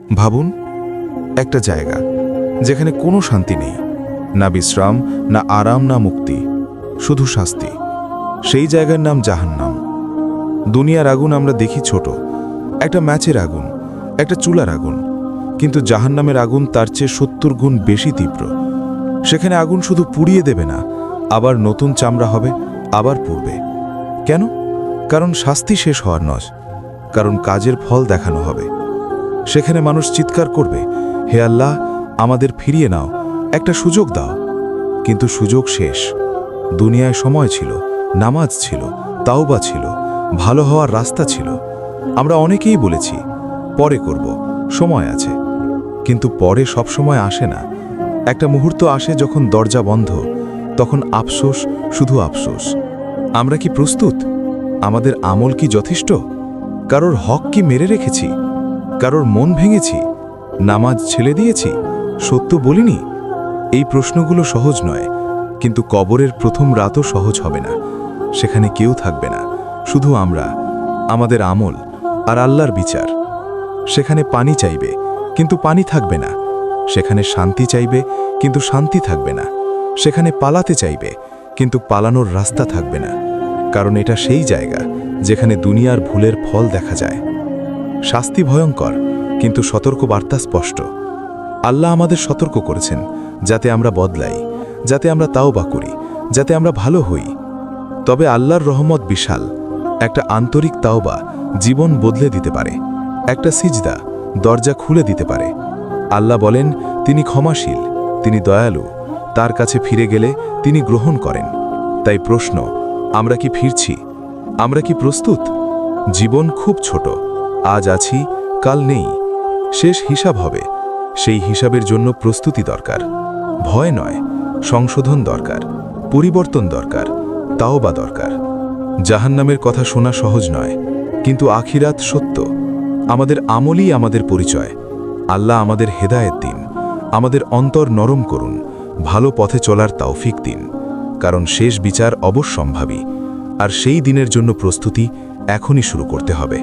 ভাবুন, একটা জায়গা যেখানে কোনো শান্তি নেই, না বিশ্রাম, না আরাম, না মুক্তি, শুধু শাস্তি। সেই জায়গার নাম জাহান্নাম। দুনিয়ার আগুন আমরা দেখি ছোট, একটা ম্যাচের আগুন, একটা চুলার আগুন, কিন্তু জাহান্নামের আগুন তার চেয়ে ৭০ গুণ বেশি তীব্র। সেখানে আগুন শুধু পুড়িয়ে দেবে না, আবার নতুন চামড়া হবে, আবার পুড়বে। কেন? কারণ শাস্তি শেষ হওয়ার নয়, কারণ কাজের ফল দেখানো হবে। সেখানে মানুষ চিৎকার করবে, হে আল্লাহ, আমাদের ফিরিয়ে নাও, একটা সুযোগ দাও। কিন্তু সুযোগ শেষ। দুনিয়ায় সময় ছিল, নামাজ ছিল, তাওবা ছিল, ভালো হওয়ার রাস্তা ছিল। আমরা অনেকেই বলেছি পরে করব, সময় আছে। কিন্তু পরে সব সময় আসে না। একটা মুহূর্ত আসে যখন দরজা বন্ধ, তখন আফসোস, শুধু আফসোস। আমরা কি প্রস্তুত? আমাদের আমল কি যথেষ্ট? কারোর হক কি মেরে রেখেছি? কারোর মন ভেঙেছি? নামাজ ছেড়ে দিয়েছি? সত্য বলিনি? এই প্রশ্নগুলো সহজ নয়, কিন্তু কবরের প্রথম রাতও সহজ হবে না। সেখানে কেউ থাকবে না, শুধু আমরা, আমাদের আমল আর আল্লাহর বিচার। সেখানে পানি চাইবে, কিন্তু পানি থাকবে না। সেখানে শান্তি চাইবে, কিন্তু শান্তি থাকবে না। সেখানে পালাতে চাইবে, কিন্তু পালানোর রাস্তা থাকবে না। কারণ এটা সেই জায়গা যেখানে দুনিয়ার ভুলের ফল দেখা যায়। শাস্তি ভয়ঙ্কর, কিন্তু সতর্কবার্তা স্পষ্ট। আল্লাহ আমাদের সতর্ক করেছেন যাতে আমরা বদলাই, যাতে আমরা তাওবা করি, যাতে আমরা ভালো হই। তবে আল্লাহর রহমত বিশাল। একটা আন্তরিক তাওবা জীবন বদলে দিতে পারে। একটা সিজদা দরজা খুলে দিতে পারে। আল্লাহ বলেন, তিনি ক্ষমাশীল, তিনি দয়ালু। তার কাছে ফিরে গেলে তিনি গ্রহণ করেন। তাই প্রশ্ন, আমরা কি ফিরছি? আমরা কি প্রস্তুত? জীবন খুব ছোট, আজ আছি, কাল নেই। শেষ হিসাব হবে। সেই হিসাবের জন্য প্রস্তুতি দরকার। ভয় নয়, সংশোধন দরকার, পরিবর্তন দরকার, তাওবা দরকার। জাহান্নামের কথা শোনা সহজ নয়, কিন্তু আখিরাত সত্য। আমাদের আমলই আমাদের পরিচয়। আল্লাহ আমাদের হেদায়েত দিন, আমাদের অন্তর নরম করুন, ভালো পথে চলার তৌফিক দিন। কারণ শেষ বিচার অবশ্যম্ভাবী, আর সেই দিনের জন্য প্রস্তুতি এখনই শুরু করতে হবে।